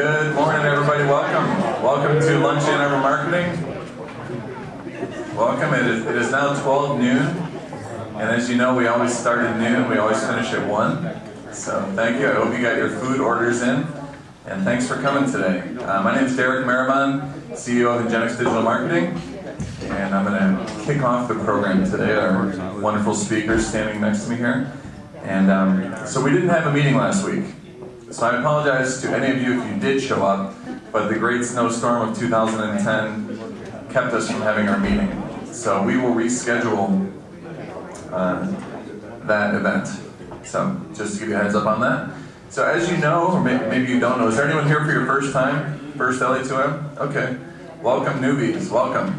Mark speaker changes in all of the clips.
Speaker 1: Good morning, everybody. Welcome. Welcome to Lunch in Arbor Marketing. Welcome. It is now 12 noon. And as you know, we always start at noon. We always finish at 1. So thank you. I hope you got your food orders in. And thanks for coming today. My name is Derek Maribon, CEO of Ingenix Digital Marketing. And I'm going to kick off the program today. Our wonderful speakers standing next to me here. And so we didn't have a meeting last week. So I apologize to any of you if you did show up, but the great snowstorm of 2010 kept us from having our meeting. So we will reschedule that event. So just to give you a heads up on that. So as you know, or maybe you don't know, is there anyone here for your first time? First LA2M? Okay. Welcome newbies, welcome.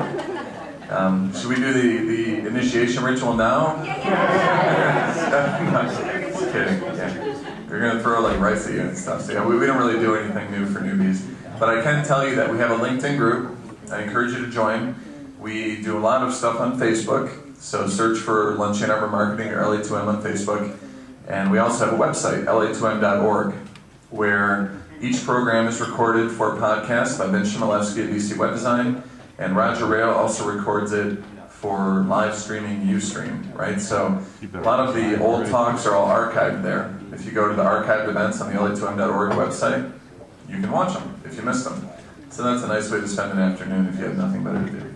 Speaker 1: Should we do the initiation ritual now? No, just kidding. Yeah. We're going to throw like rice at you and stuff. So yeah, we don't really do anything new for newbies. But I can tell you that we have a LinkedIn group. I encourage you to join. We do a lot of stuff on Facebook. So search for Lunch in Arbor Marketing or LA2M on Facebook. And we also have a website, LA2M.org, where each program is recorded for a podcast by Ben Shimolevsky at VC Web Design. And Roger Rail also records it for live streaming Ustream, right? So a lot of the old talks are all archived there. If you go to the archived events on the LA2M.org website, you can watch them if you missed them. So that's a nice way to spend an afternoon if you have nothing better to do.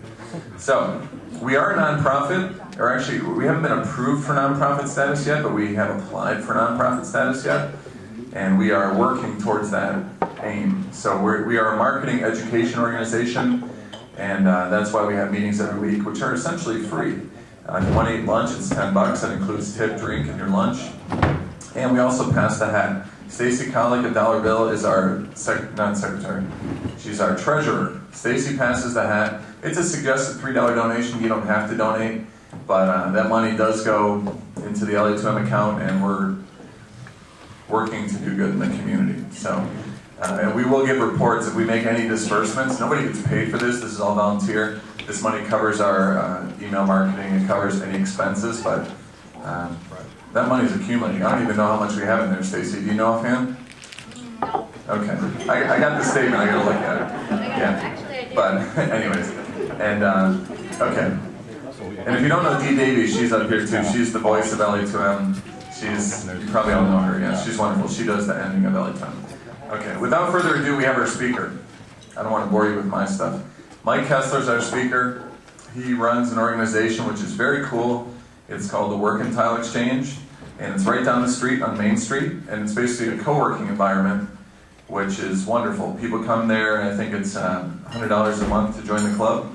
Speaker 1: So we are a nonprofit, or actually we haven't been approved for nonprofit status yet, but we have applied for nonprofit status yet, and we are working towards that aim. So we are a marketing education organization, and that's why we have meetings every week, which are essentially free. If you want to eat lunch, it's $10. That includes tip, drink, and your lunch. And we also pass the hat. Stacy Collick at Dollar Bill is our non-secretary. She's our treasurer. Stacy passes the hat. It's a suggested $3 donation. You don't have to donate, but that money does go into the LA2M account, and we're working to do good in the community. So, and we will give reports if we make any disbursements. Nobody gets paid for this. This is all volunteer. This money covers our email marketing. It covers any expenses, but that money is accumulating. I don't even know how much we have in there, Stacy. Do you know offhand?
Speaker 2: No.
Speaker 1: Okay. I got the statement. I got to look at it. Yeah. But anyways, and okay. And if you don't know Dee Davies, she's up here too. She's the voice of LA2M. You probably all know her. Yeah, she's wonderful. She does the ending of LA2M. Okay. Without further ado, we have our speaker. I don't want to bore you with my stuff. Mike Kessler's our speaker. He runs an organization which is very cool. It's called the Workantile Exchange, and it's right down the street on Main Street, and it's basically a co-working environment, which is wonderful. People come there, and I think it's $100 a month to join the club,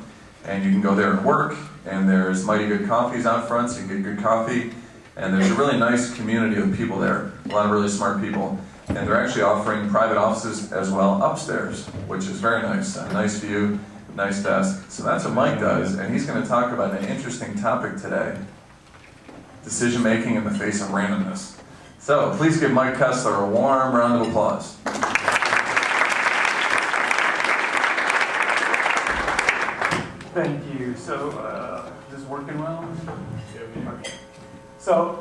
Speaker 1: and you can go there and work, and there's mighty good coffees out front, so you can get good coffee, and there's a really nice community of people there, a lot of really smart people, and they're actually offering private offices as well upstairs, which is very nice. A nice view, nice desk. So that's what Mike does, and he's going to talk about an interesting topic today. Decision-making in the face of randomness. So, please give Mike Kessler a warm round of applause.
Speaker 3: Thank you. So, is this working well? Okay. So,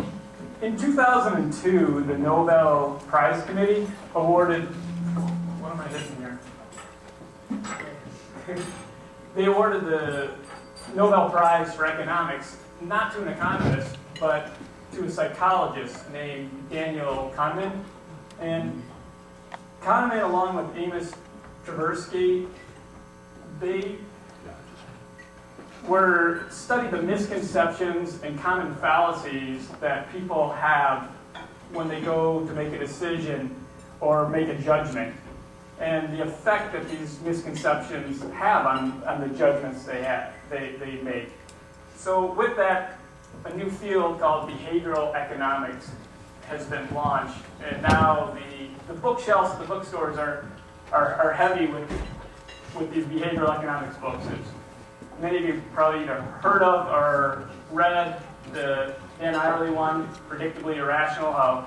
Speaker 3: in 2002, the Nobel Prize Committee awarded, what am I hitting here? They awarded the Nobel Prize for economics, not to an economist, but to a psychologist named Daniel Kahneman. And Kahneman, along with Amos Tversky, they studied the misconceptions and common fallacies that people have when they go to make a decision or make a judgment, and the effect that these misconceptions have on the judgments they make. So with that, a new field called behavioral economics has been launched, and now the bookshelves at the bookstores are heavy with these behavioral economics books. Many of you probably either heard of or read the Dan Ariely one, Predictably Irrational, how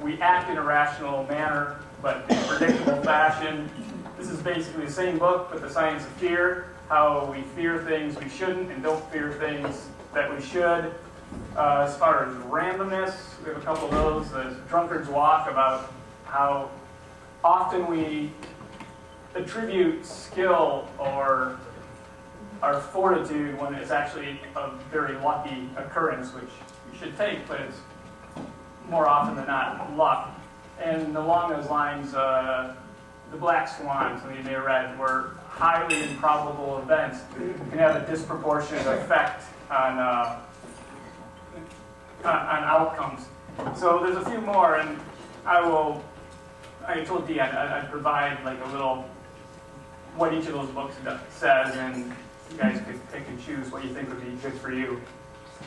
Speaker 3: we act in a rational manner, but in a predictable fashion. This is basically the same book, but the science of fear, how we fear things we shouldn't and don't fear things that we should. As far as randomness, we have a couple of those. The Drunkard's Walk, about how often we attribute skill or our fortitude when it's actually a very lucky occurrence, which you should take, but it's more often than not luck. And along those lines, the black swans, I mean, they read, were highly improbable events can have a disproportionate effect on outcomes. So there's a few more, and I told Dee I'd provide like a little, what each of those books says, and you guys could pick and choose what you think would be good for you.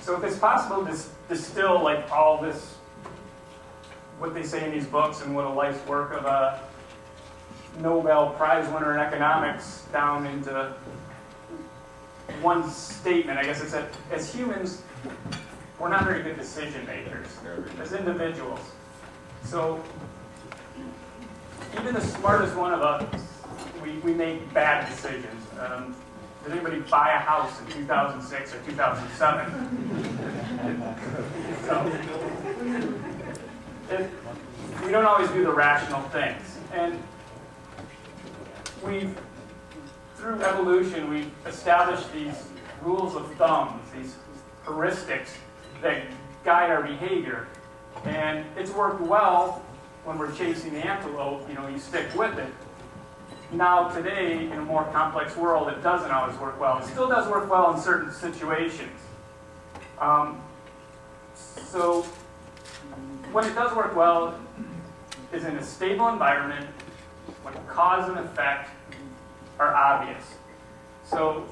Speaker 3: So if it's possible to distill like all this, what they say in these books and what a life's work of a Nobel Prize winner in economics down into one statement, I guess it's that as humans, we're not very good decision makers as individuals. So even the smartest one of us, we make bad decisions. Did anybody buy a house in 2006 or 2007? We don't always do the rational things. And through evolution, we've established these rules of thumb, these heuristics that guide our behavior. And it's worked well when we're chasing the antelope, you stick with it. Now today, in a more complex world, it doesn't always work well. It still does work well in certain situations. So when it does work well is in a stable environment when cause and effect are obvious. So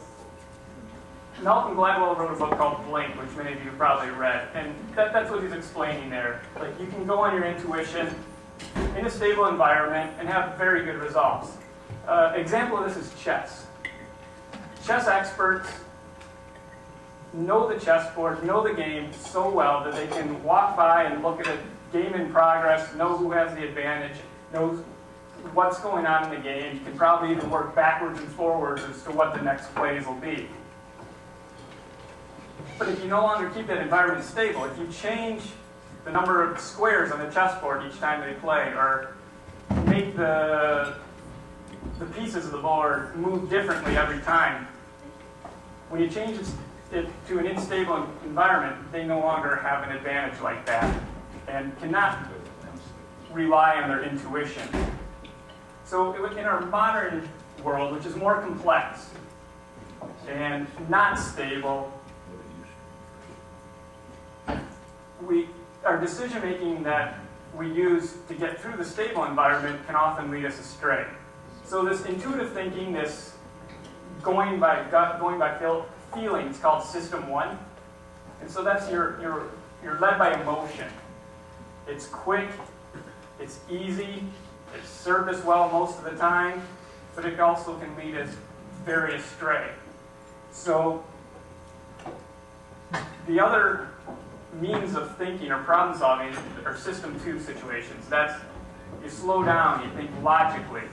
Speaker 3: Malcolm Gladwell wrote a book called Blink, which many of you have probably read, and that's what he's explaining there. Like, you can go on your intuition in a stable environment and have very good results. Example of this is chess. Chess experts know the chessboard, know the game so well that they can walk by and look at a game in progress, know who has the advantage, knows what's going on in the game, can probably even work backwards and forwards as to what the next plays will be. But if you no longer keep that environment stable, if you change the number of squares on the chessboard each time they play, or make the pieces of the board move differently every time, when you change it to an unstable environment, they no longer have an advantage like that and cannot rely on their intuition. So in our modern world, which is more complex and not stable, our decision-making that we use to get through the stable environment can often lead us astray. So this intuitive thinking, this going by gut, going by feeling, it's called System 1. And so that's you're led by emotion. It's quick, it's easy, it's served us well most of the time, but it also can lead us very astray. So the other means of thinking or problem solving are System 2 situations. That's, you slow down, you think logically.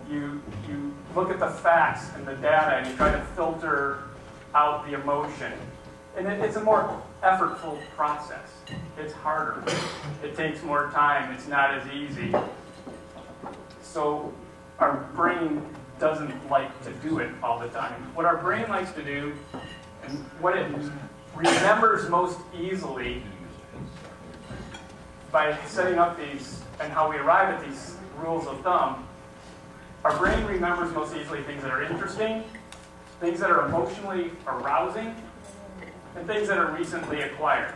Speaker 3: You look at the facts and the data and you try to filter out the emotion. And it's a more effortful process. It's harder. It takes more time. It's not as easy. So our brain doesn't like to do it all the time. What our brain likes to do, and what it remembers most easily by setting up these, and how we arrive at these rules of thumb, our brain remembers most easily things that are interesting, things that are emotionally arousing, and things that are recently acquired.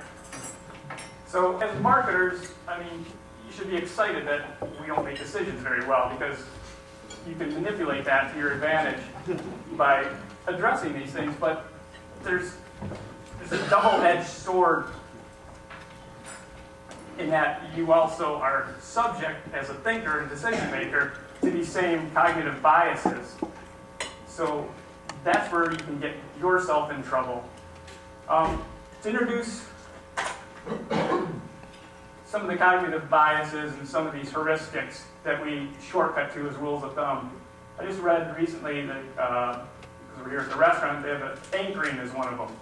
Speaker 3: So as marketers, you should be excited that we don't make decisions very well, because you can manipulate that to your advantage by addressing these things, but there's a double-edged sword in that you also are subject as a thinker and decision maker to these same cognitive biases. So that's where you can get yourself in trouble. To introduce some of the cognitive biases and some of these heuristics that we shortcut to as rules of thumb. I just read recently that, because we're here at the restaurant, they have anchoring as one of them.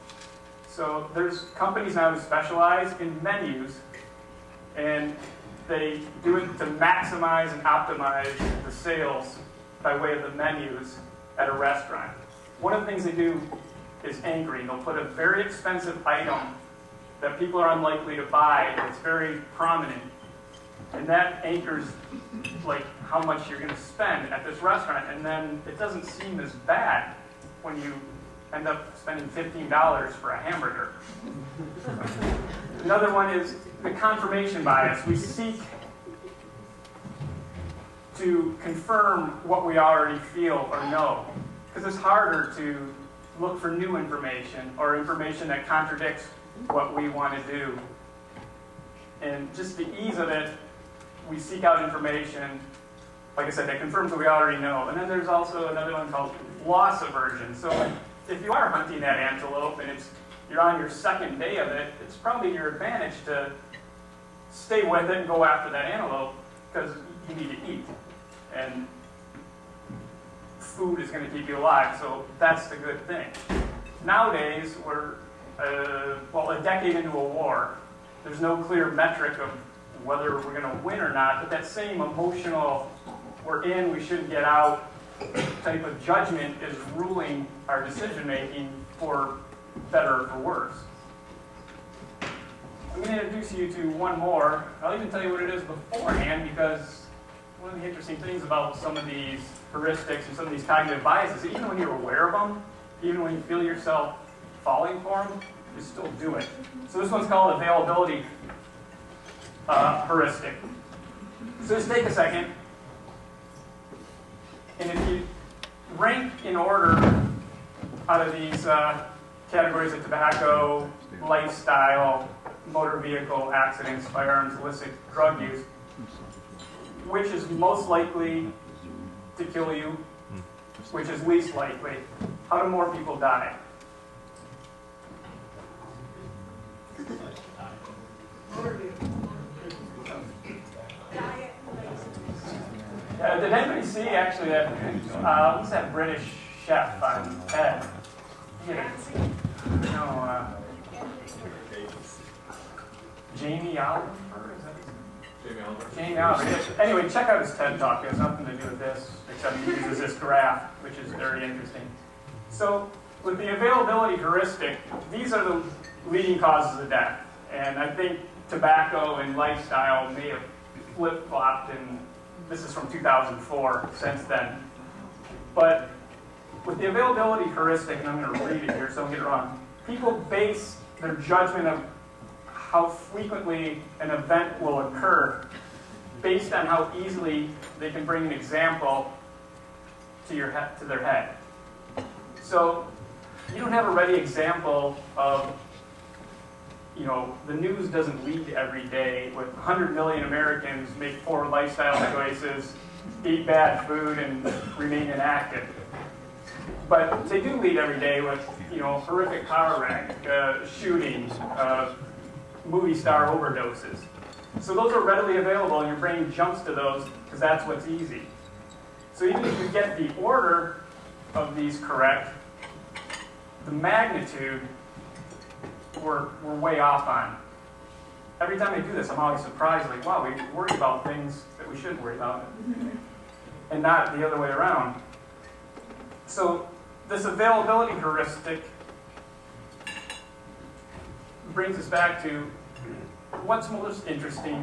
Speaker 3: So there's companies now who specialize in menus, and they do it to maximize and optimize the sales by way of the menus at a restaurant. One of the things they do is anchoring. They'll put a very expensive item that people are unlikely to buy, and it's very prominent. And that anchors like how much you're going to spend at this restaurant, and then it doesn't seem as bad when you end up spending $15 for a hamburger. Another one is the confirmation bias. We seek to confirm what we already feel or know, because it's harder to look for new information or information that contradicts what we want to do. And just the ease of it, we seek out information, like I said, that confirms what we already know. And then there's also another one called loss aversion. So if you are hunting that antelope and you're on your second day of it, it's probably your advantage to stay with it and go after that antelope because you need to eat. And food is going to keep you alive, so that's the good thing. Nowadays, we're a decade into a war. There's no clear metric of whether we're going to win or not, but that same emotional, we're in, we shouldn't get out type of judgment is ruling our decision making for better or for worse. I'm going to introduce you to one more. I'll even tell you what it is beforehand, because one of the interesting things about some of these heuristics and some of these cognitive biases, even when you're aware of them, even when you feel yourself falling for them, you still do it. So this one's called availability heuristic. So just take a second, and if you rank in order out of these categories of tobacco, lifestyle, motor vehicle accidents, firearms, illicit drug use, which is most likely to kill you, which is least likely? How do more people die? Did anybody see actually that? What's that British chef on Ted? Jamie Oliver? Is that his name? Jamie Oliver. Anyway, check out his TED Talk. It has nothing to do with this, except he uses this graph, which is very interesting. So, with the availability heuristic, these are the leading causes of death. And I think tobacco and lifestyle may have flip-flopped, and this is from 2004, since then. But with the availability heuristic, and I'm going to read it here so I don't get it wrong, people base their judgment of how frequently an event will occur based on how easily they can bring an example to their head. So you don't have a ready example of, the news doesn't lead every day with 100 million Americans make poor lifestyle choices, eat bad food, and remain inactive. But they do lead every day with, horrific car wreck, shootings, movie star overdoses. So those are readily available, and your brain jumps to those because that's what's easy. So even if you get the order of these correct, the magnitude we're way off on. Every time I do this, I'm always surprised, like, wow, we worry about things that we shouldn't worry about, and not the other way around. So this availability heuristic brings us back to what's most interesting,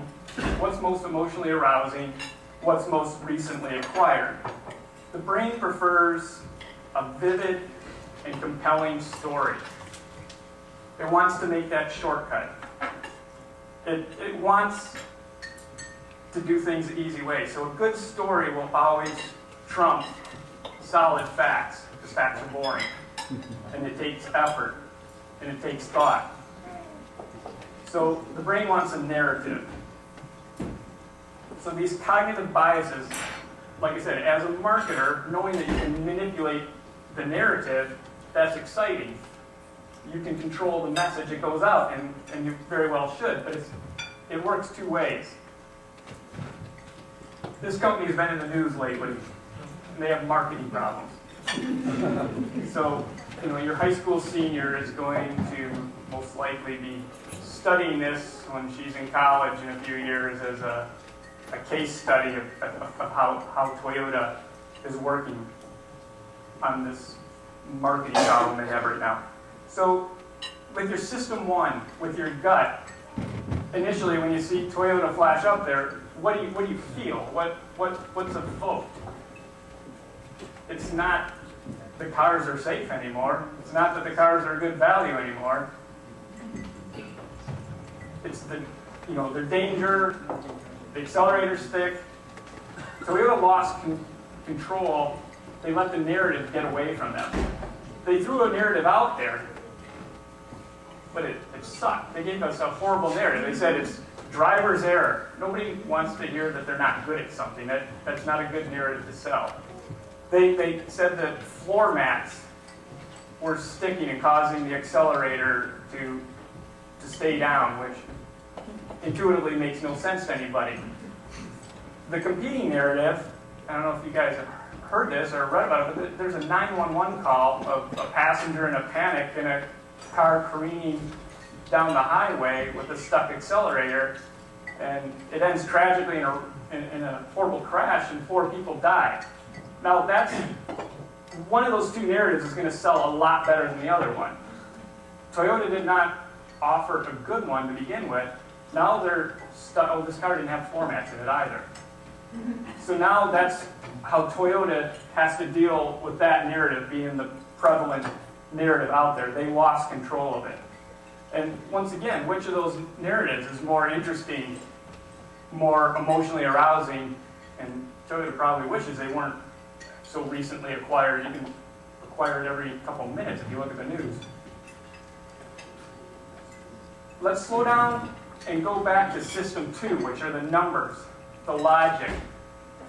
Speaker 3: what's most emotionally arousing, what's most recently acquired. The brain prefers a vivid and compelling story. It wants to make that shortcut. It wants to do things the easy way. So a good story will always trump solid facts, because facts are boring. And it takes effort, and it takes thought. So the brain wants a narrative. So these cognitive biases, like I said, as a marketer, knowing that you can manipulate the narrative, that's exciting. You can control the message that goes out, and you very well should, but it works two ways. This company has been in the news lately, and they have marketing problems. So, your high school senior is going to most likely be studying this when she's in college in a few years as a case study of how Toyota is working on this marketing problem they have right now. So with your system one, with your gut, initially when you see Toyota flash up there, what do you feel? What's evoked? It's not the cars are safe anymore. It's not that the cars are good value anymore. It's their danger, the accelerator stick. Toyota lost control. They let the narrative get away from them. They threw a narrative out there, but it sucked. They gave us a horrible narrative. They said it's driver's error. Nobody wants to hear that they're not good at something. That's not a good narrative to sell. They said that floor mats were sticking and causing the accelerator to stay down, which intuitively makes no sense to anybody. The competing narrative, I don't know if you guys have heard this or read about it, but there's a 911 call of a passenger in a panic in a car careening down the highway with a stuck accelerator, and it ends tragically in a horrible crash and 4 people die. Now that's one of those 2 narratives is going to sell a lot better than the other one. Toyota did not offer a good one to begin with. Now they're stuck. Oh, this car didn't have floor mats in it either. So now that's how Toyota has to deal with that narrative being the prevalent narrative out there. They lost control of it. And once again, which of those narratives is more interesting, more emotionally arousing? And Toyota probably wishes they weren't so recently acquired. You can acquire it every couple minutes if you look at the news. Let's slow down and go back to system 2, which are the numbers, the logic,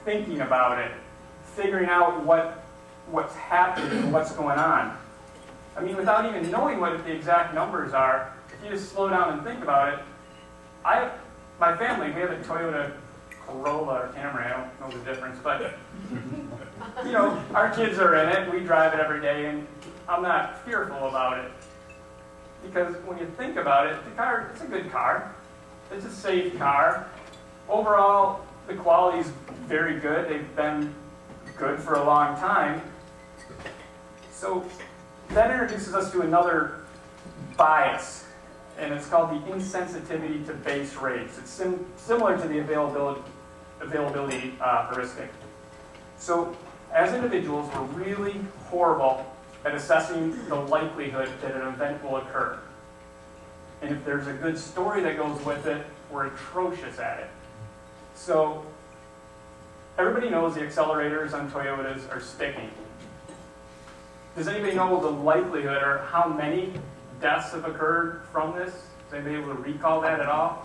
Speaker 3: thinking about it, figuring out what's happening and what's going on. I mean, without even knowing what the exact numbers are, if you just slow down and think about it, my family, we have a Toyota Corolla or Camry, I don't know the difference, but our kids are in it, we drive it every day, and I'm not fearful about it. Because when you think about it, the car, it's a good car. It's a safe car. Overall, the quality's very good. They've been good for a long time. So that introduces us to another bias, and it's called the insensitivity to base rates. It's similar to the availability heuristic. So as individuals, we're really horrible at assessing the likelihood that an event will occur. And if there's a good story that goes with it, we're atrocious at it. So everybody knows the accelerators on Toyotas are sticking. Does anybody know the likelihood or how many deaths have occurred from this? Is anybody able to recall that at all?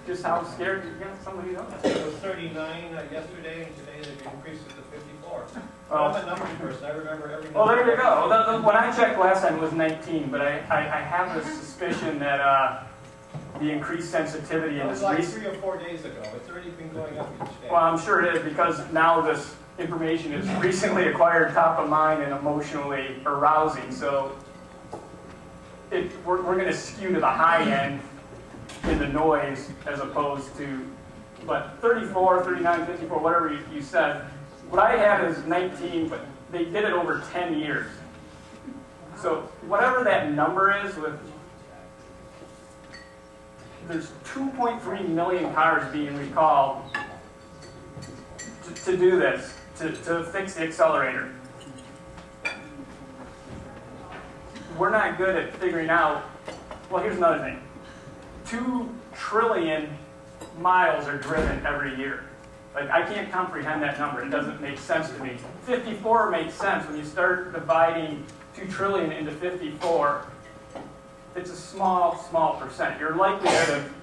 Speaker 3: Just how scared? Yeah, somebody knows.
Speaker 2: It was 39 yesterday, and today they've increased it to 54.
Speaker 3: Well,
Speaker 2: I'm a numbers person. I remember every number.
Speaker 3: Well, there you go. When I checked last time, it was 19, but I have a suspicion that the increased sensitivity in
Speaker 2: It was
Speaker 3: this
Speaker 2: like 3 or 4 days ago. It's already been going up each day.
Speaker 3: Well, I'm sure it is, because now this information is recently acquired, top of mind, and emotionally arousing. So we're going to skew to the high end in the noise as opposed to, but 34, 39, 54, whatever you said. What I had is 19, but they did it over 10 years. So whatever that number is, there's 2.3 million cars being recalled to do this, to fix the accelerator. We're not good at figuring out, well, here's another thing. 2 trillion miles are driven every year. Like, I can't comprehend that number. It doesn't make sense to me. 54 makes sense. When you start dividing 2 trillion into 54, it's a small, small percent. Your likelihood of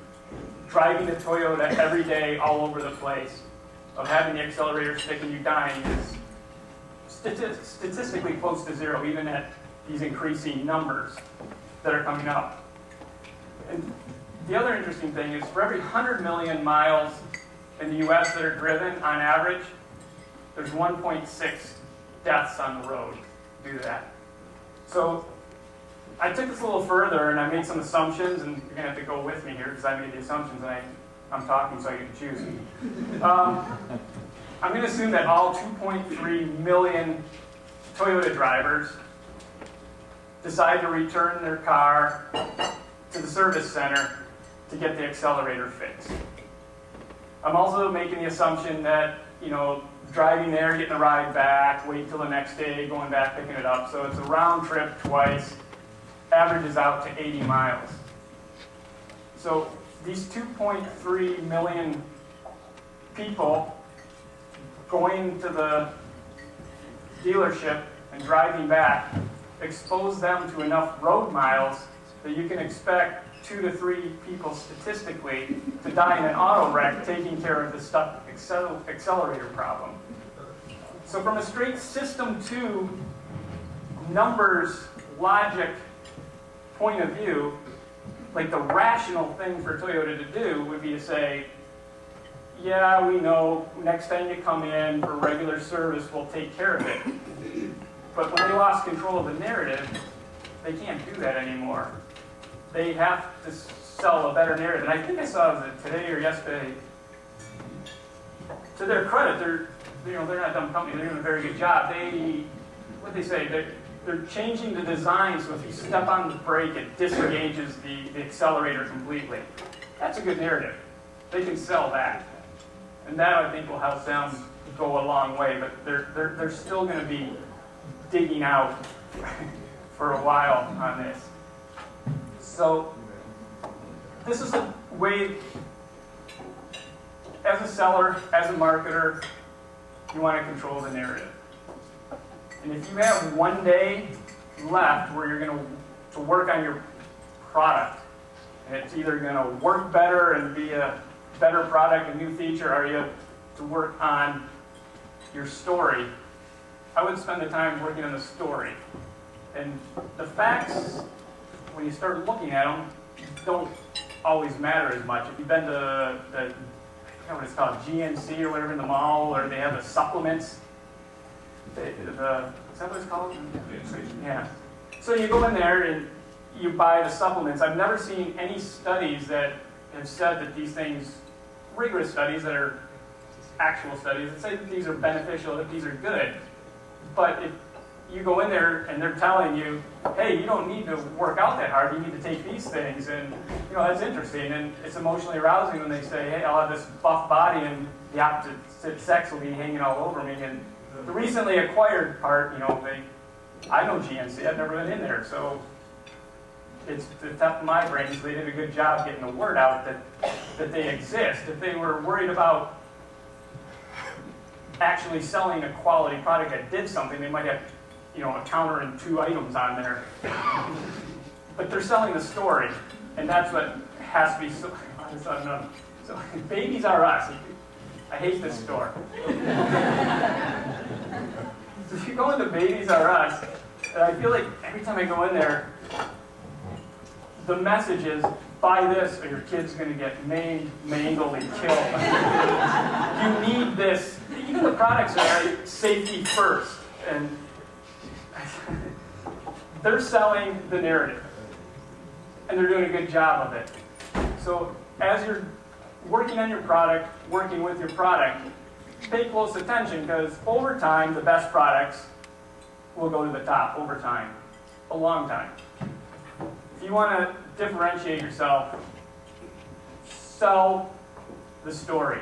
Speaker 3: driving a Toyota every day all over the place, of having the accelerator stick and you dying, is statistically close to 0, even at these increasing numbers that are coming up. And the other interesting thing is, for every 100 million miles in the U.S. that are driven, on average, there's 1.6 deaths on the road due to that. So I took this a little further, and I made some assumptions, and you're going to have to go with me here, because I made the assumptions, and I'm talking so you can choose. I'm going to assume that all 2.3 million Toyota drivers decide to return their car to the service center to get the accelerator fixed. I'm also making the assumption that, driving there, getting a ride back, wait till the next day, going back, picking it up. So it's a round trip twice, averages out to 80 miles. So these 2.3 million people going to the dealership and driving back expose them to enough road miles that you can expect 2 to 3 people statistically to die in an auto wreck taking care of the stuck accelerator problem. So from a straight system 2 numbers logic point of view, like the rational thing for Toyota to do would be to say, yeah, we know next time you come in for regular service, we'll take care of it. But when they lost control of the narrative, they can't do that anymore. They have to sell a better narrative. And I think I saw it today or yesterday. To their credit, they're not a dumb company. They're doing a very good job. They're changing the design so if you step on the brake, it disengages the accelerator completely. That's a good narrative. They can sell that, and that I think will help them go a long way. But they're still going to be digging out for a while on this. So this is a way, as a seller, as a marketer, you want to control the narrative. And if you have one day left where you're going to work on your product, and it's either going to work better and be a better product, a new feature, or you have to work on your story, I would spend the time working on the story. And the facts, when you start looking at them, don't always matter as much. If you've been to I forget what it's called, GNC or whatever in the mall, or they have the supplements, is that what it's called? Yeah. So you go in there and you buy the supplements. I've never seen any studies that have said that these things, rigorous studies that are actual studies, that say that these are beneficial, that these are good. But if you go in there and they're telling you, hey, you don't need to work out that hard, you need to take these things, and that's interesting, and it's emotionally arousing when they say, hey, I'll have this buff body and the opposite sex will be hanging all over me. And the recently acquired part, I know GNC, I've never been in there, so it's the top of my brain, so they did a good job getting the word out that they exist. If they were worried about actually selling a quality product that did something, they might have a counter and 2 items on there. But they're selling the story, and that's what has to be so Babies R Us. I hate this store. So if you go into Babies R Us, and I feel like every time I go in there, the message is, buy this or your kid's going to get maimed, mangled, and killed. You need this. Even the products are safety first. And they're selling the narrative. And they're doing a good job of it. So as you're working on your product, working with your product, pay close attention, because over time, the best products will go to the top over time. A long time. If you want to differentiate yourself, sell the story.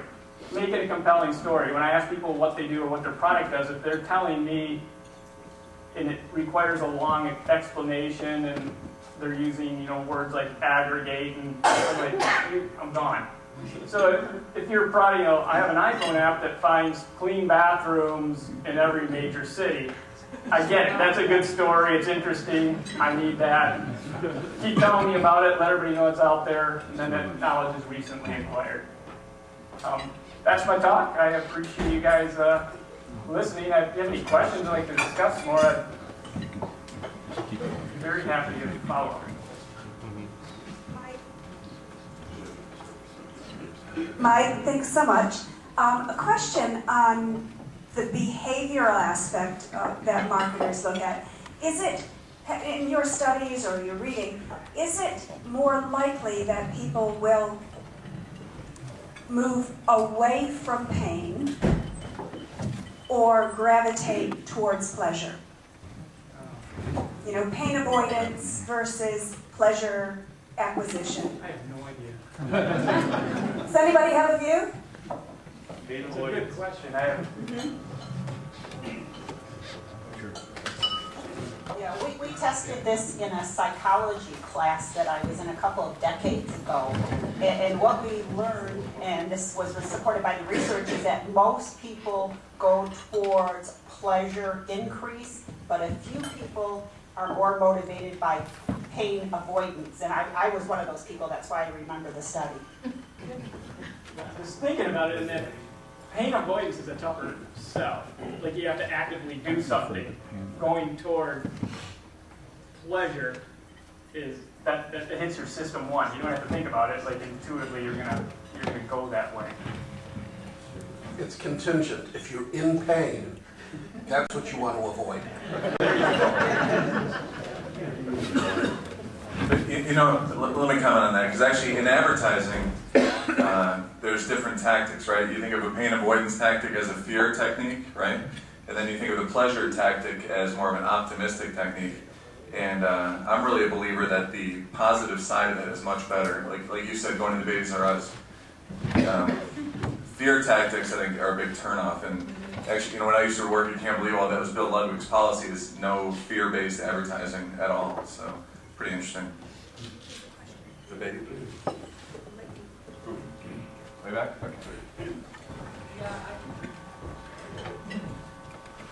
Speaker 3: Make it a compelling story. When I ask people what they do or what their product does, if they're telling me and it requires a long explanation and they're using words like aggregate and I'm gone. So if you're probably, I have an iPhone app that finds clean bathrooms in every major city. I get it. That's a good story. It's interesting. I need that. Keep telling me about it. Let everybody know it's out there. And then that knowledge is recently acquired. That's my talk. I appreciate you guys listening. If you have any questions I'd like to discuss more, I'd be very happy to follow up.
Speaker 4: Mike, thanks so much. A question on the behavioral aspect that marketers look at. Is it, in your studies or your reading, is it more likely that people will move away from pain or gravitate towards pleasure? You know, pain avoidance versus pleasure acquisition.
Speaker 3: I have no idea.
Speaker 4: Does anybody have a view?
Speaker 3: It's a good question. I have.
Speaker 5: Yeah, we tested this in a psychology class that I was in a couple of decades ago. And what we learned, and this was supported by the research, is that most people go towards pleasure increase, but a few people are more motivated by pain avoidance. And I was one of those people, that's why I remember the study.
Speaker 3: I was thinking about it, and that pain avoidance is a tougher sell. Like you have to actively do something. Going toward pleasure is that it hits your system one. You don't have to think about it. Like intuitively, you're gonna go that way.
Speaker 6: It's contingent. If you're in pain, that's what you want to avoid.
Speaker 1: But, you know, let me comment on that, because actually in advertising, there's different tactics, right? You think of a pain avoidance tactic as a fear technique, right? And then you think of the pleasure tactic as more of an optimistic technique. And I'm really a believer that the positive side of it is much better. Like you said, going to the Babies R Us. Fear tactics, I think, are a big turnoff. And actually, you know, when I used to work at Camp Leewald, that was Bill Ludwig's policy, is no fear-based advertising at all. So, pretty interesting. The baby. Way back? Okay.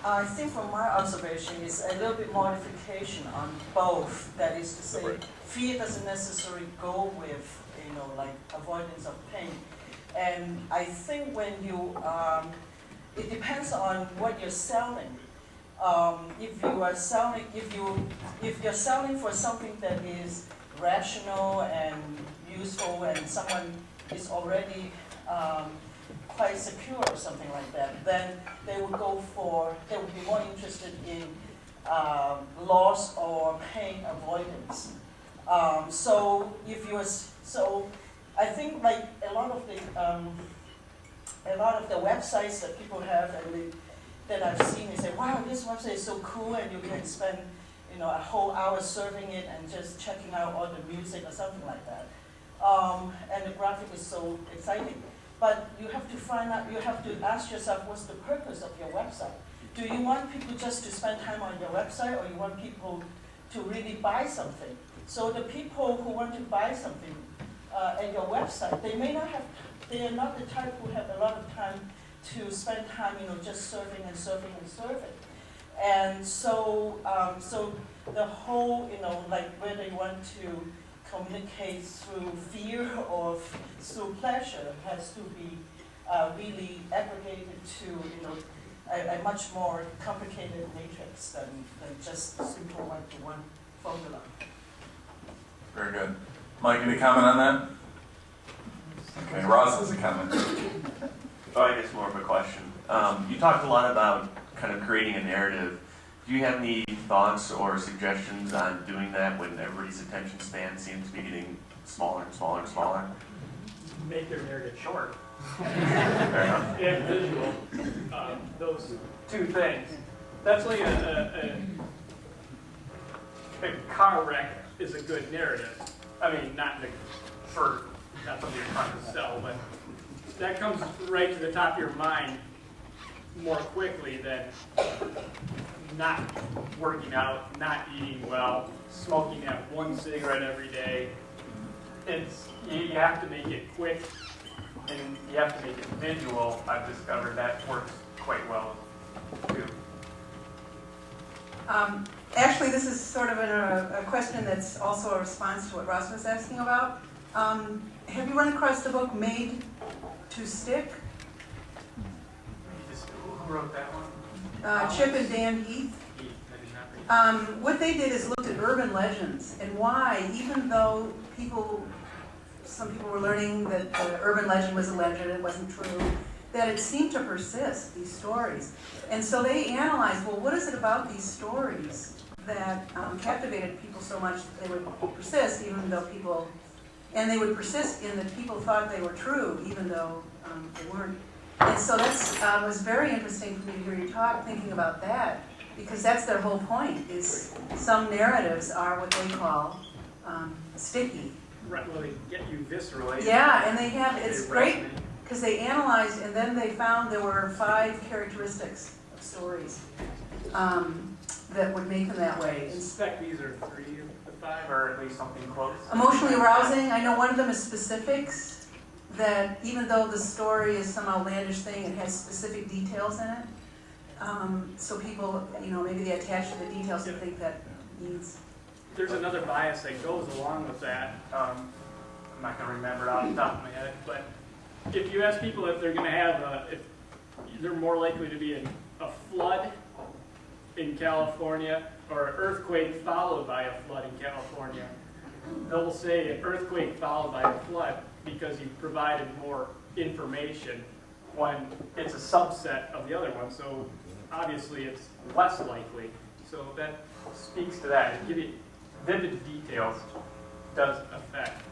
Speaker 7: I think from my observation is a little bit modification on both. That is to say, fear doesn't necessarily go with, you know, like avoidance of pain. And I think when you, it depends on what you're selling. If you are selling, if you're selling for something that is rational and useful, and someone is already quite secure or something like that, then they would be more interested in loss or pain avoidance. So I think like a lot of the websites that people have and that I've seen, they say, wow, this website is so cool, and you can spend, you know, a whole hour surfing it and just checking out all the music or something like that. And the graphic is so exciting. But you have to find out, you have to ask yourself, what's the purpose of your website? Do you want people just to spend time on your website, or you want people to really buy something? So the people who want to buy something at your website, they are not the type who have a lot of time to spend time, you know, just surfing and surfing and surfing. And so, so the whole, you know, like whether you want to communicate through fear or through pleasure has to be really aggregated to, you know, a much more complicated matrix than just simple one-to-one formula.
Speaker 1: Very good. Mike, any comment on that? Okay, Ross has a comment.
Speaker 8: Oh, I guess more of a question. You talked a lot about kind of creating a narrative. Do you have any thoughts or suggestions on doing that when everybody's attention span seems to be getting smaller and smaller and smaller?
Speaker 3: Make their narrative short.
Speaker 8: Fair enough.
Speaker 3: And visual. Those two things. That's like a car wreck is a good narrative. I mean, not something you're trying to sell, but that comes right to the top of your mind more quickly than not working out, not eating well, smoking that one cigarette every day. You have to make it quick, and you have to make it visual. I've discovered that works quite well too.
Speaker 9: Actually, this is sort of a question that's also a response to what Ross was asking about. Have you run across the book Made to Stick?
Speaker 3: Who wrote that one?
Speaker 9: Chip and Dan Heath. What they did is looked at urban legends and why, even though some people were learning that the urban legend was a legend, it wasn't true, that it seemed to persist, these stories. And so they analyzed, well, what is it about these stories that captivated people so much that they would persist, even though and they would persist in that people thought they were true, even though they weren't. And so that's was very interesting for me to hear you talk, thinking about that, because that's their whole point, is some narratives are what they call sticky.
Speaker 3: Right, well, they get you viscerally.
Speaker 9: Yeah, and they have, it's
Speaker 3: They
Speaker 9: great,
Speaker 3: resonate.
Speaker 9: because they analyzed, and then they found there were 5 characteristics of stories that would make them that way.
Speaker 3: I suspect these are 3 of the 5, or at least something close.
Speaker 9: Emotionally arousing, I know one of them is specifics, that even though the story is some outlandish thing, it has specific details in it. So people, maybe they attach to the details and think that means.
Speaker 3: There's another bias that goes along with that. I'm not going to remember it off the top of my head, but if you ask people if they're going to have, if they're more likely to be a flood in California or an earthquake followed by a flood in California, they'll say an earthquake followed by a flood because you've provided more information when it's a subset of the other one. So obviously it's less likely. So that speaks to that. Give you vivid details does affect.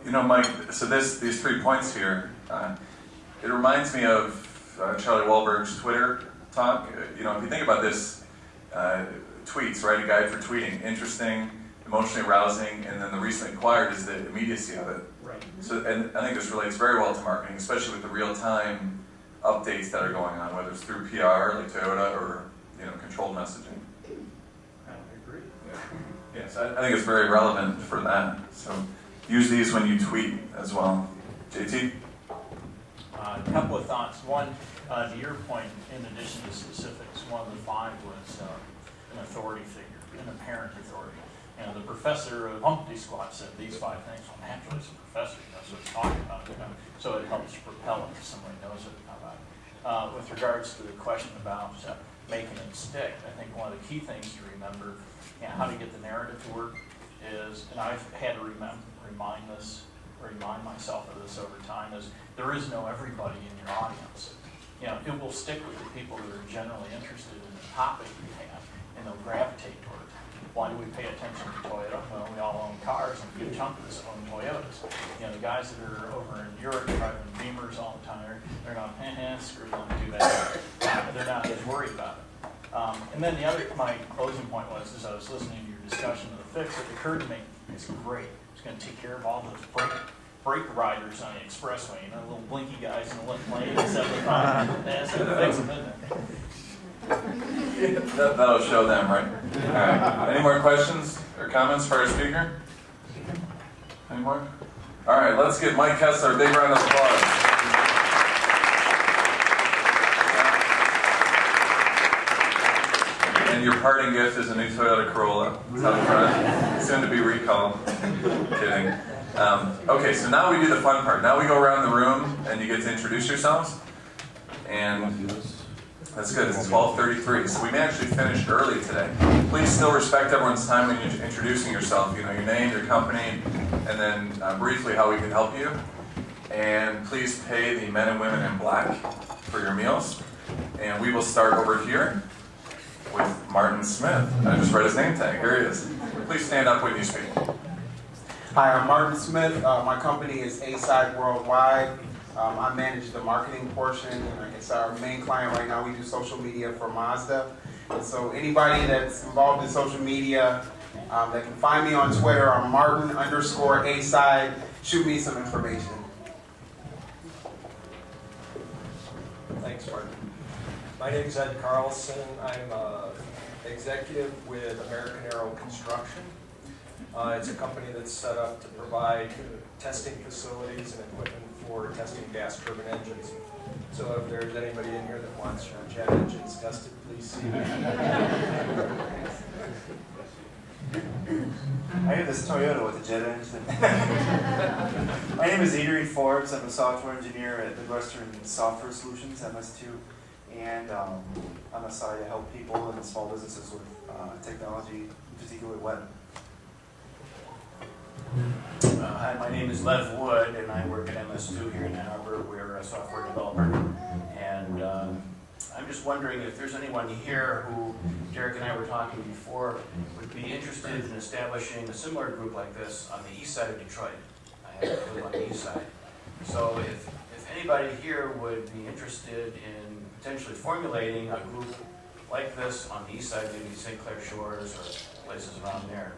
Speaker 1: Mike, so these 3 points here, it reminds me of Charlie Wahlberg's Twitter talk. If you think about this, tweets, right? A guide for tweeting, interesting, emotionally arousing, and then the recently acquired is the immediacy of it.
Speaker 3: Right.
Speaker 1: So, and I think this relates very well to marketing, especially with the real-time updates that are going on, whether it's through PR, like Toyota, or controlled messaging.
Speaker 3: I agree.
Speaker 1: Yes, I think it's very relevant for that. So use these when you tweet as well. JT?
Speaker 10: A couple of thoughts. One, to your point, in addition to specifics, one of the 5 was an authority figure, an apparent authority. The professor of Humpty Squat said these 5 things. Well, naturally, it's a professor, he knows what he's talking about. So it helps propel it if somebody knows it about it. With regards to the question about making it stick, I think one of the key things to remember, how to get the narrative to work is, and I've had to remind myself of this over time, is there is no everybody in your audience. It will stick with the people that are generally interested in the topic you have, and they'll gravitate toward it. Why do we pay attention to Toyota? Well, we all own cars, and a good chunk of us own Toyotas. The guys that are over in Europe driving Beamers all the time, they're going, screw them, do that. They're not as worried about it. And then my closing point was, as I was listening to your discussion of the fix, it occurred to me, it's great. It's going to take care of all those brake riders on the expressway, little blinky guys in the left lane at 75. That's going to fix them, isn't it?
Speaker 1: That'll show them, right? All right. Any more questions or comments for our speaker? Any more? All right, let's give Mike Kessler a big round of applause. And your parting gift is a new Toyota Corolla. It's out front, soon to be recalled. Kidding. Okay, so now we do the fun part. Now we go around the room and you get to introduce yourselves. And that's good, it's 12:33, so we may actually finish early today. Please still respect everyone's time when you're introducing yourself. Your name, your company, and then briefly how we can help you. And please pay the men and women in black for your meals. And we will start over here with Martin Smith. I just read his name tag, here he is. Please stand up when you speak.
Speaker 11: Hi, I'm Martin Smith. My company is A-Side Worldwide. I manage the marketing portion, and I guess our main client right now, we do social media for Mazda. And so anybody that's involved in social media, that can find me on Twitter, I'm Martin_A-Side. Shoot me some information.
Speaker 2: Thanks, Martin. My name is Ed Carlson. I'm executive with American Aero Construction. It's a company that's set up to provide testing facilities and equipment for testing gas turbine engines. So if there's anybody in here that wants your jet engines tested, please see me.
Speaker 12: I have this Toyota with a jet engine. My name is Adrian Forbes. I'm a software engineer at Midwestern Software Solutions, MS2. And on the side, I help people and small businesses with technology, in particular web.
Speaker 13: Hi, my name is Lev Wood, and I work at MS2 here in Ann Arbor. We're a software developer. And I'm just wondering if there's anyone here who, Derek and I were talking before, would be interested in establishing a similar group like this on the east side of Detroit. I live on the east side. So if anybody here would be interested in potentially formulating a group like this on the east side, maybe St. Clair Shores or places around there.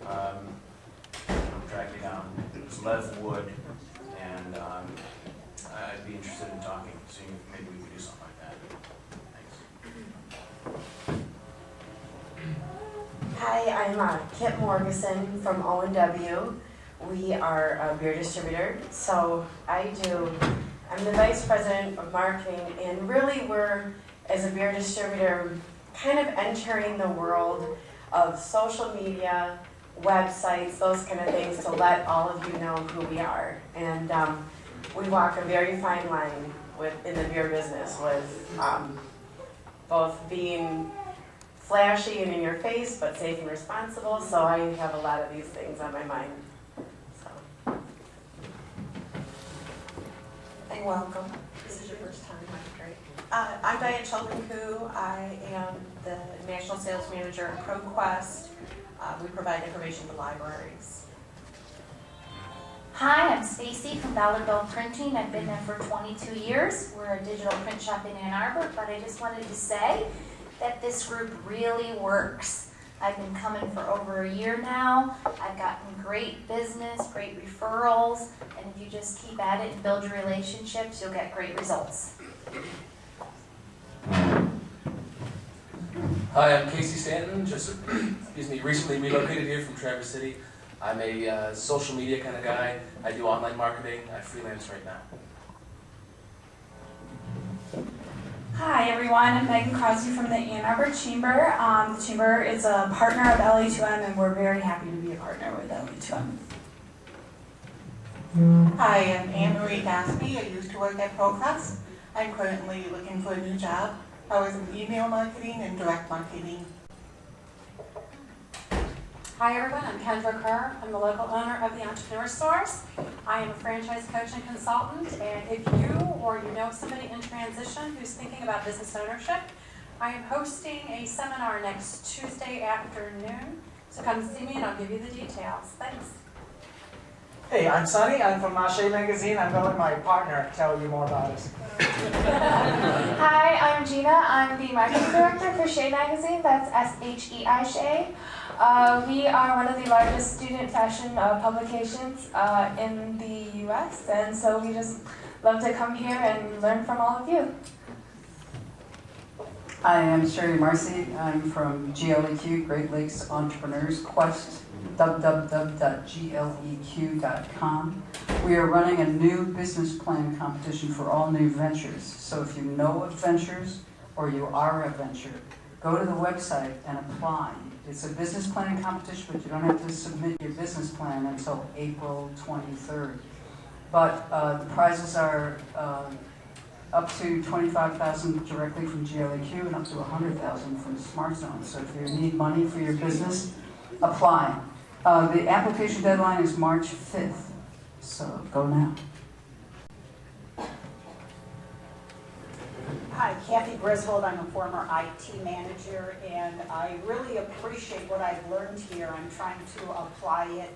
Speaker 13: I'm tracking down Lev Wood, and I'd be interested in talking, seeing if maybe we could do something like that. Thanks.
Speaker 14: Hi, I'm Kip Morgeson from O&W. We are a beer distributor, so I'm the Vice President of Marketing, and really we're, as a beer distributor, kind of entering the world of social media, websites, those kind of things, to let all of you know who we are. And we walk a very fine line in the beer business with both being flashy and in your face, but safe and responsible, so I have a lot of these things on my mind. So. And welcome. This is your first time, right? I'm Diane Sheldon-Koo. I am the National Sales Manager at ProQuest. We provide information to libraries.
Speaker 15: Hi, I'm Stacy from Dollar Printing. I've been there for 22 years. We're a digital print shop in Ann Arbor, but I just wanted to say that this group really works. I've been coming for over a year now. I've gotten great business, great referrals, and if you just keep at it and build your relationships, you'll get great results.
Speaker 16: Hi, I'm Casey Stanton, just recently relocated here from Traverse City. I'm a social media kind of guy. I do online marketing. I freelance right now.
Speaker 17: Hi everyone, I'm Megan Crosby from the Ann Arbor Chamber. The Chamber is a partner of LA2M, and we're very happy to be a partner with LA2M.
Speaker 18: Hi, I'm Anne Marie Gaspy. I used to work at ProQuest. I'm currently looking for a new job. I was in email marketing and direct marketing.
Speaker 19: Hi everyone, I'm Kendra Kerr. I'm the local owner of the Entrepreneur Stores. I am a franchise coach and consultant, and if you or you know somebody in transition who's thinking about business ownership, I am hosting a seminar next Tuesday afternoon. So come see me and I'll give you the details. Thanks.
Speaker 20: Hey, I'm Sonny. I'm from Marche Magazine. I'm going to let my partner tell you more about us.
Speaker 21: Hi, I'm Gina. I'm the marketing director for Shea Magazine. That's S-H-E-I Shea. We are one of the largest student fashion publications in the U.S., and so we just love to come here and learn from all of you.
Speaker 22: Hi, I'm Sherry Marcy. I'm from GLEQ, Great Lakes Entrepreneurs Quest, www.gleq.com. We are running a new business plan competition for all new ventures. So if you know of ventures or you are a venture, go to the website and apply. It's a business planning competition, but you don't have to submit your business plan until April 23rd. But the prizes are up to $25,000 directly from GLEQ and up to $100,000 from Smart Zone. So if you need money for your business, apply. The application deadline is March 5th, so go now.
Speaker 5: Hi, Kathy Griswold. I'm a former IT manager, and I really appreciate what I've learned here. I'm trying to apply it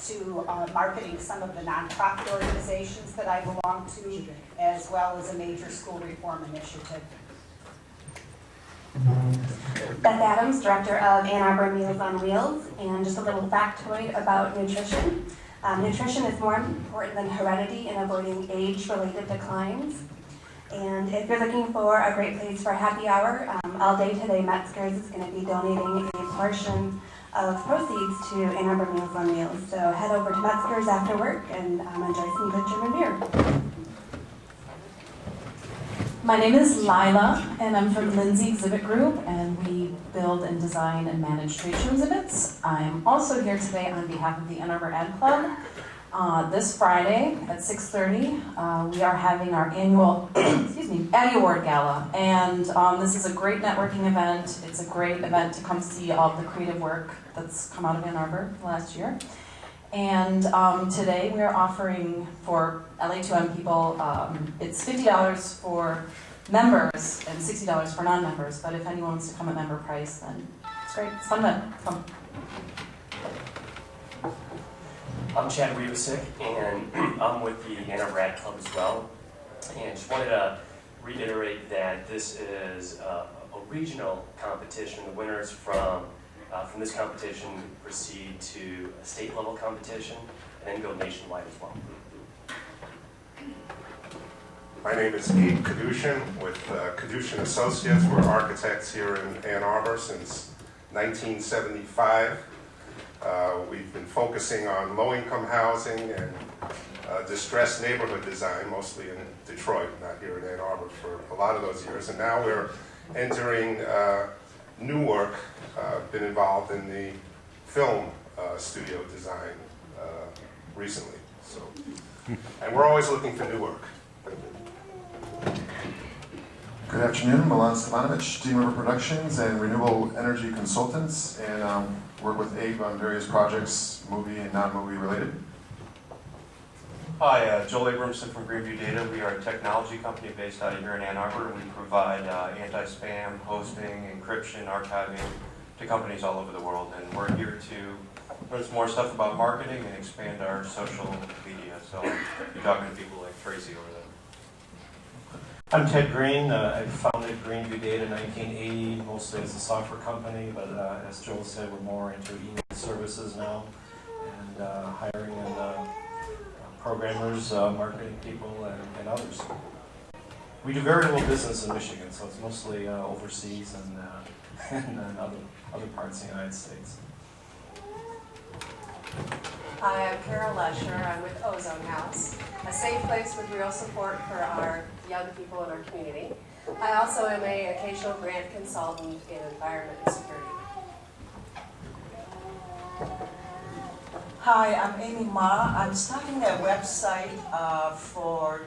Speaker 5: to marketing some of the nonprofit organizations that I belong to, as well as a major school reform initiative.
Speaker 21: Beth Adams, Director of Ann Arbor Meals on Wheels, and just a little factoid about nutrition. Nutrition is more important than heredity in avoiding age-related declines. And if you're looking for a great place for happy hour, all day today, Metzger's is going to be donating a portion of proceeds to Ann Arbor Meals on Wheels. So head over to Metzger's after work and enjoy some good German beer.
Speaker 23: My name is Lila, and I'm from Lindsay Exhibit Group, and we build and design and manage trade show exhibits. I'm also here today on behalf of the Ann Arbor Ad Club. This Friday at 6:30, we are having our annual Ad Award Gala, and this is a great networking event. It's a great event to come see all of the creative work that's come out of Ann Arbor last year. And today we are offering for LA2M people, it's $50 for members and $60 for non-members, but if anyone wants to come at member price, then it's great. It's fun to come.
Speaker 24: I'm Chad Rivasick, and I'm with the Ann Arbor Ad Club as well.
Speaker 4: And just wanted to reiterate that this is a regional competition. The winners from this competition proceed to a state level competition and then go nationwide as well.
Speaker 6: My name is Gabe Kadushin with Kadushin Associates. We're architects here in Ann Arbor since 1975. We've been focusing on low-income housing and distressed neighborhood design, mostly in Detroit, not here in Ann Arbor, for a lot of those years. And now we're entering new work. Been involved in the film studio design recently. So, and we're always looking for new work.
Speaker 7: Good afternoon, Milan Stavanovich, Dean River Productions and Renewable Energy Consultants, and work with Abe on various projects, movie and non-movie related.
Speaker 24: Hi, Joel Abramson from Greenview Data. We are a technology company based out of here in Ann Arbor, and we provide anti-spam, hosting, encryption, archiving to companies all over the world. And we're here to learn some more stuff about marketing and expand our social media. So you're talking to people like Tracy over there.
Speaker 25: I'm Ted Green. I founded Greenview Data in 1980, mostly as a software company, but as Joel said, we're more into email services now and hiring and programmers, marketing people, and others. We do very little business in Michigan, so it's mostly overseas and other parts of the United States.
Speaker 26: Hi, I'm Carol Lesher. I'm with Ozone House, a safe place with real support for our young people in our community. I also am an occasional grant consultant in environment and security.
Speaker 27: Hi, I'm Amy Ma. I'm starting a website for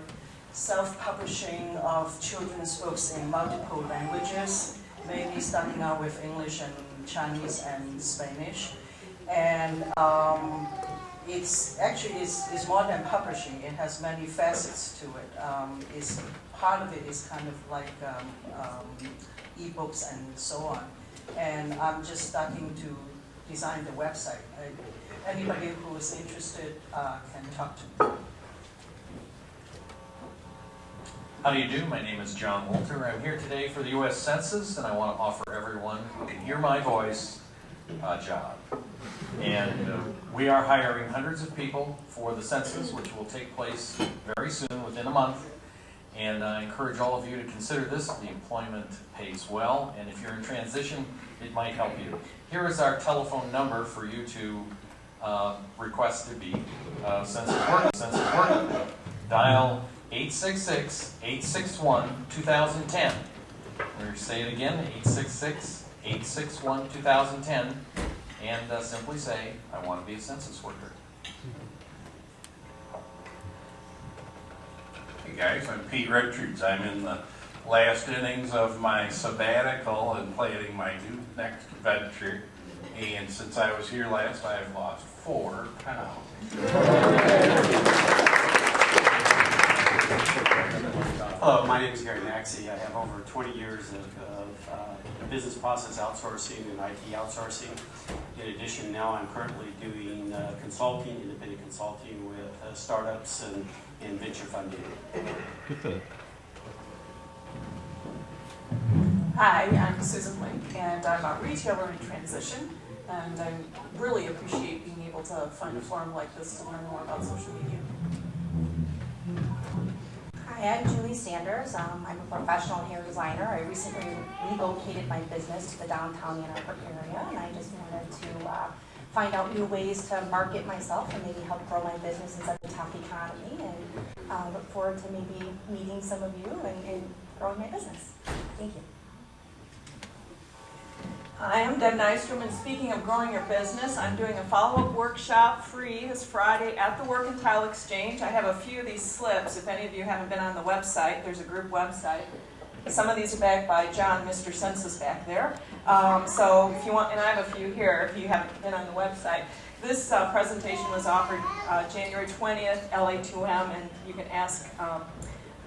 Speaker 27: self-publishing of children's books in multiple languages, maybe starting out with English and Chinese and Spanish. And it's more than publishing. It has many facets to it. Part of it is kind of like e-books and so on. And I'm just starting to design the website. Anybody who is interested can talk to me.
Speaker 10: How do you do? My name is John Wolter. I'm here today for the U.S. Census, and I want to offer everyone who can hear my voice a job. And we are hiring hundreds of people for the census, which will take place very soon, within a month. And I encourage all of you to consider this. The employment pays well, and if you're in transition, it might help you. Here is our telephone number for you to request to be census worker. Dial 866-861-2010. We'll say it again, 866-861-2010. And simply say, I want to be a census worker.
Speaker 28: Hey guys, I'm Pete Richards. I'm in the last innings of my sabbatical and planning my next venture. And since I was here last, I have lost 4 pounds.
Speaker 29: Hello, my name is Gary Maxey. I have over 20 years of business process outsourcing and IT outsourcing. In addition, now I'm currently doing consulting, independent consulting with startups and venture funding.
Speaker 30: Hi, I'm Susan Link, and I'm a retailer in transition. And I really appreciate being able to find a forum like this to learn more about social media.
Speaker 31: Hi, I'm Julie Sanders. I'm a professional hair designer. I recently relocated my business to the downtown Ann Arbor area, and I just wanted to find out new ways to market myself and maybe help grow my business in such a tough economy, and look forward to maybe meeting some of you and growing my business. Thank you.
Speaker 30: Hi, I'm Deb Nystrom, and speaking of growing your business, I'm doing a follow-up workshop free this Friday at the Workantile Exchange. I have a few of these slips. If any of you haven't been on the website, there's a group website. Some of these are backed by John, Mr. Census back there. So if you want, and I have a few here if you haven't been on the website. This presentation was offered January 20th, LA2M, and you can ask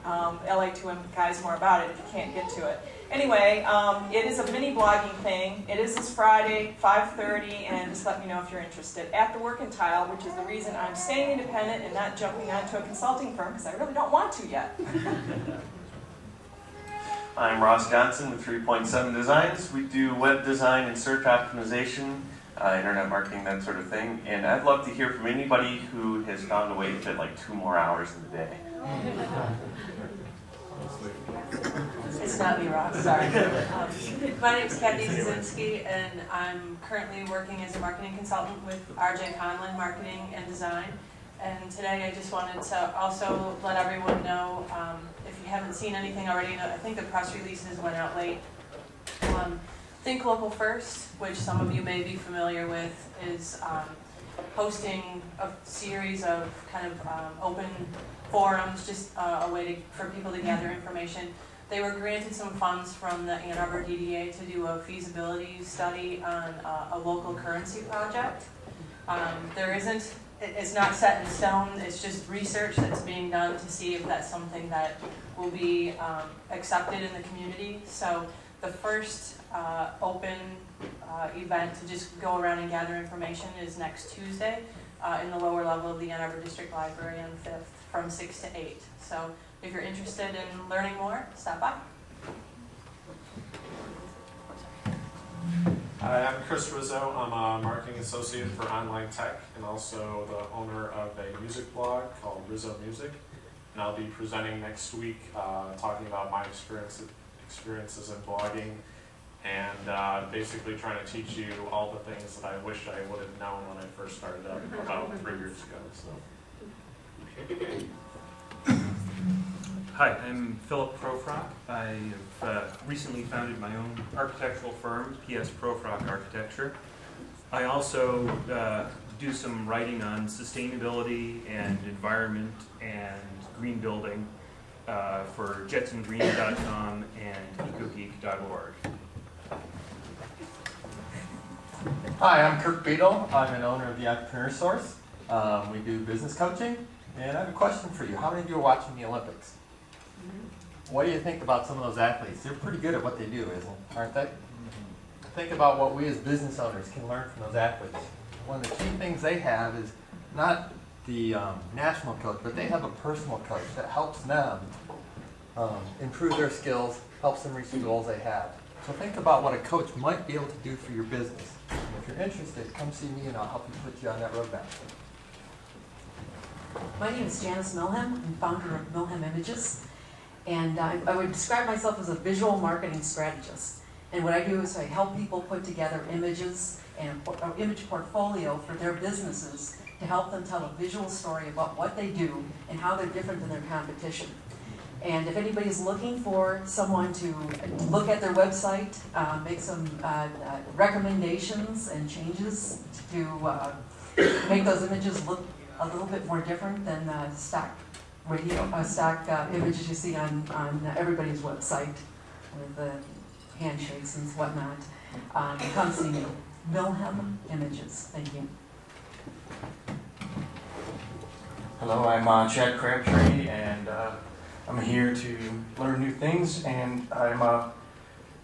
Speaker 30: LA2M guys more about it if you can't get to it. Anyway, it is a mini blogging thing. It is this Friday, 5:30, and just let me know if you're interested. At the Workantile, which is the reason I'm staying independent and not jumping onto a consulting firm, because I really don't want to yet.
Speaker 1: I'm Ross Johnson with 3.7 Designs. We do web design and search optimization, internet marketing, that sort of thing. And I'd love to hear from anybody who has found a way to fit like 2 more hours in the day.
Speaker 2: It's not me, Ross. Sorry. My name is Kathy Zazinski, and I'm currently working as a marketing consultant with RJ Conlon Marketing and Design. And today I just wanted to also let everyone know, if you haven't seen anything already, I think the press releases went out late. Think Local First, which some of you may be familiar with, is hosting a series of kind of open forums, just a way for people to gather information. They were granted some funds from the Ann Arbor DDA to do a feasibility study on a local currency project. It's not set in stone, it's just research that's being done to see if that's something that will be accepted in the community. So the first open event to just go around and gather information is next Tuesday in the lower level of the Ann Arbor District Library on 5th from 6 to 8. So if you're interested in learning more, stop by.
Speaker 3: Hi, I'm Chris Rizzo. I'm a marketing associate for Online Tech and also the owner of a music blog called Rizzo Music. And I'll be presenting next week talking about my experiences in blogging and basically trying to teach you all the things that I wish I would have known when I first started up about 3 years ago. So.
Speaker 8: Hi, I'm Philip Profrock. I have recently founded my own architectural firm, PS Profrock Architecture. I also do some writing on sustainability and environment and green building for jetsongreen.com and ecogeek.org.
Speaker 9: Hi, I'm Kirk Beadle. I'm an owner of the Entrepreneur Source. We do business coaching, and I have a question for you. How many of you are watching the Olympics? What do you think about some of those athletes? They're pretty good at what they do, aren't they? Think about what we as business owners can learn from those athletes. One of the key things they have is not the national coach, but they have a personal coach that helps them improve their skills, helps them reach the goals they have. So think about what a coach might be able to do for your business. And if you're interested, come see me and I'll help you put you on that roadmap.
Speaker 11: My name is Janice Milham. I'm founder of Milham Images. And I would describe myself as a visual marketing strategist. And what I do is I help people put together images and an image portfolio for their businesses to help them tell a visual story about what they do and how they're different than their competition. And if anybody's looking for someone to look at their website, make some recommendations and changes to make those images look a little bit more different than stock images you see on everybody's website with the handshakes and whatnot, come see me. Milham Images. Thank you.
Speaker 12: Hello, I'm Chad Crabtree, and I'm here to learn new things, and I'm a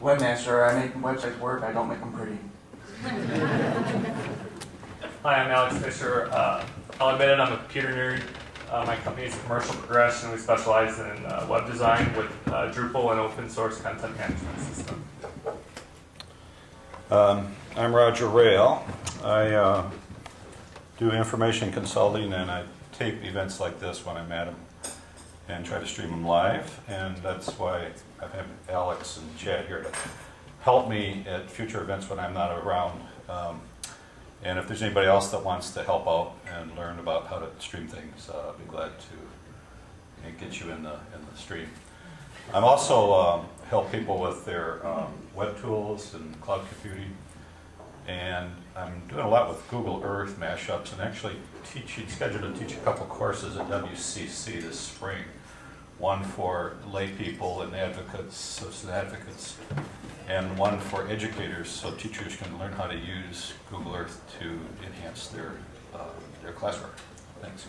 Speaker 12: webmaster. I make websites work, I don't make them pretty.
Speaker 13: Hi, I'm Alex Fisher. I'll admit it, I'm a computer nerd. My company is Commercial Progression. We specialize in web design with Drupal and open source content management system.
Speaker 14: I'm Roger Rail. I do information consulting, and I tape events like this when I'm at them and try to stream them live. And that's why I have Alex and Chad here to help me at future events when I'm not around. And if there's anybody else that wants to help out and learn about how to stream things, I'd be glad to get you in the stream. I'm also help people with their web tools and cloud computing, and I'm doing a lot with Google Earth mashups, and actually scheduled to teach a couple courses at WCC this spring. One for lay people and advocates, citizen advocates, and one for educators, so teachers can learn how to use Google Earth to enhance their classwork. Thanks.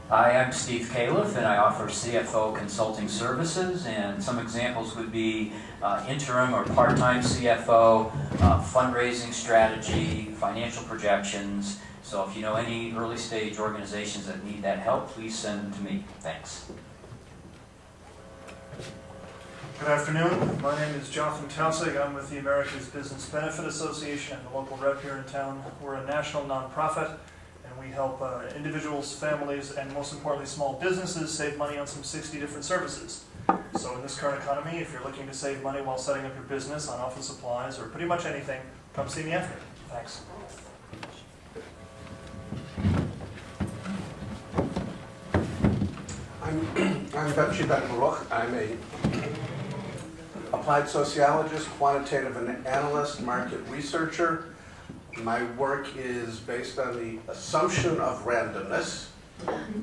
Speaker 4: Hi, I'm Steve Califf, and I offer CFO consulting services, and some examples would be interim or part-time CFO, fundraising strategy, financial projections. So if you know any early stage organizations that need that help, please send them to me. Thanks.
Speaker 5: Good afternoon. My name is Jonathan Tausig. I'm with the America's Business Benefit Association, the local rep here in town. We're a national nonprofit, and we help individuals, families, and most importantly, small businesses save money on some 60 different services. So in this current economy, if you're looking to save money while setting up your business on office supplies or pretty much anything, come see me after. Thanks.
Speaker 15: I'm Betsy Ben-Baruch. I'm a applied sociologist, quantitative analyst, market researcher. My work is based on the assumption of randomness,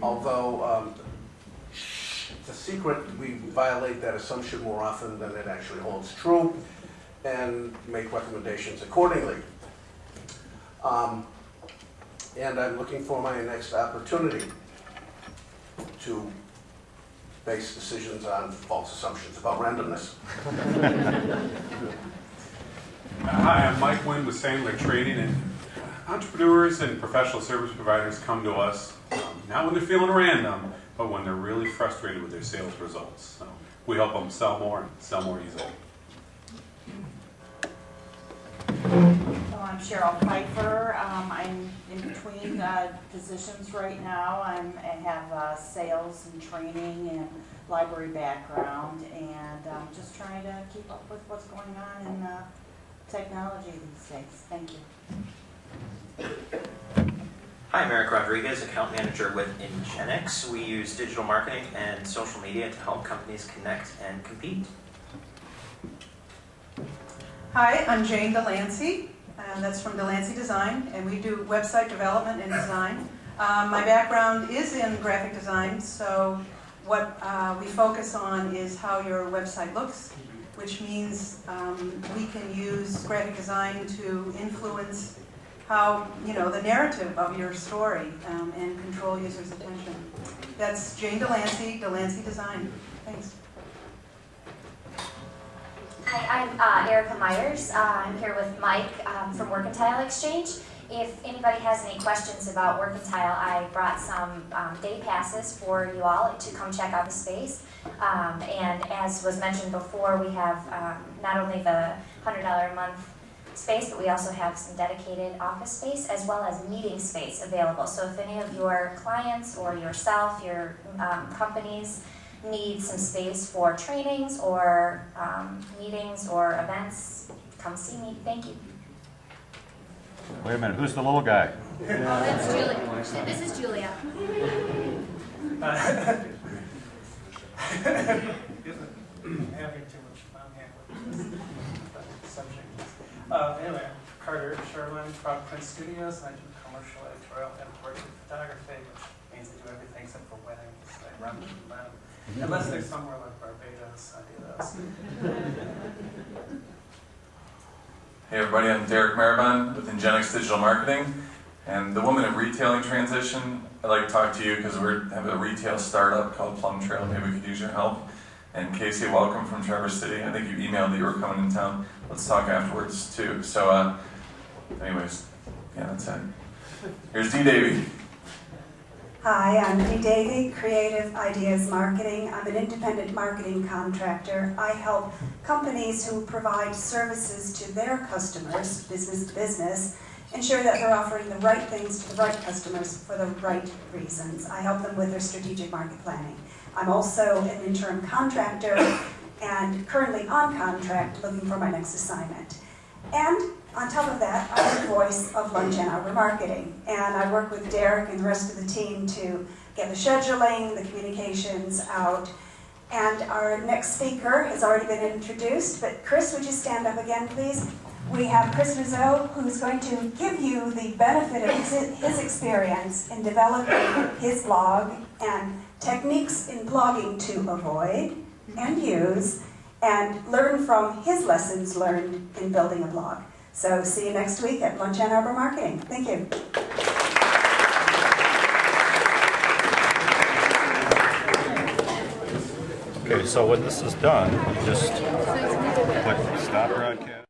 Speaker 15: although it's a secret, we violate that assumption more often than it actually holds true and make recommendations accordingly. And I'm looking for my next opportunity to base decisions on false assumptions about randomness.
Speaker 16: Hi, I'm Mike Wynn with Sandler Trading, and entrepreneurs and professional service providers come to us not when they're feeling random, but when they're really frustrated with their sales results. So we help them sell more easily.
Speaker 17: Well, I'm Cheryl Pfeiffer. I'm in between positions right now. I have sales and training and library background, and I'm just trying to keep up with what's going on in technology these days. Thank you.
Speaker 18: Hi, I'm Eric Rodriguez, account manager with Ingenix. We use digital marketing and social media to help companies connect and compete.
Speaker 19: Hi, I'm Jane Delancey, and that's from Delancey Design, and we do website development and design. My background is in graphic design, so what we focus on is how your website looks, which means we can use graphic design to influence how, the narrative of your story and control users' attention. That's Jane Delancey, Delancey Design. Thanks.
Speaker 20: Hi, I'm Erica Myers. I'm here with Mike from Workantile Exchange. If anybody has any questions about Workantile, I brought some day passes for you all to come check out the space. And as was mentioned before, we have not only the $100 a month space, but we also have some dedicated office space as well as meeting space available. So if any of your clients or yourself, your companies need some space for trainings or meetings or events, come see me. Thank you.
Speaker 14: Wait a minute, who's the little guy?
Speaker 20: Oh, that's Julia. This is Julia.
Speaker 21: Having too much fun here with this subject. Anyway, I'm Carter Sherwin from Prince Studios, and I do commercial, editorial, and portrait photography, which means I do everything except for weddings. I run them. Unless they're somewhere like Barbados, I do those.
Speaker 22: Hey everybody, I'm Derek Maribon with Ingenix Digital Marketing, and the woman in retailing transition, I'd like to talk to you because we have a retail startup called Plum Trail. Maybe we could use your help. And Casey, welcome from Traverse City. I think you emailed that you were coming in town. Let's talk afterwards too. So, anyways, yeah, that's it. Here's Dee Davey.
Speaker 23: Hi, I'm Dee Davey, Creative Ideas Marketing. I'm an independent marketing contractor. I help companies who provide services to their customers, business to business, ensure that they're offering the right things to the right customers for the right reasons. I help them with their strategic market planning. I'm also an interim contractor and currently on contract looking for my next assignment. And on top of that, I'm the voice of Lunch and Arbor Marketing. And I work with Derek and the rest of the team to get the scheduling, the communications out. And our next speaker has already been introduced, but Chris, would you stand up again, please? We have Chris Rizzo, who's going to give you the benefit of his experience in developing his blog and techniques in blogging to avoid and use, and learn from his lessons learned in building a blog. So see you next week at Lunch and Arbor Marketing. Thank you.
Speaker 14: Okay, so when this is done, just click stop broadcast.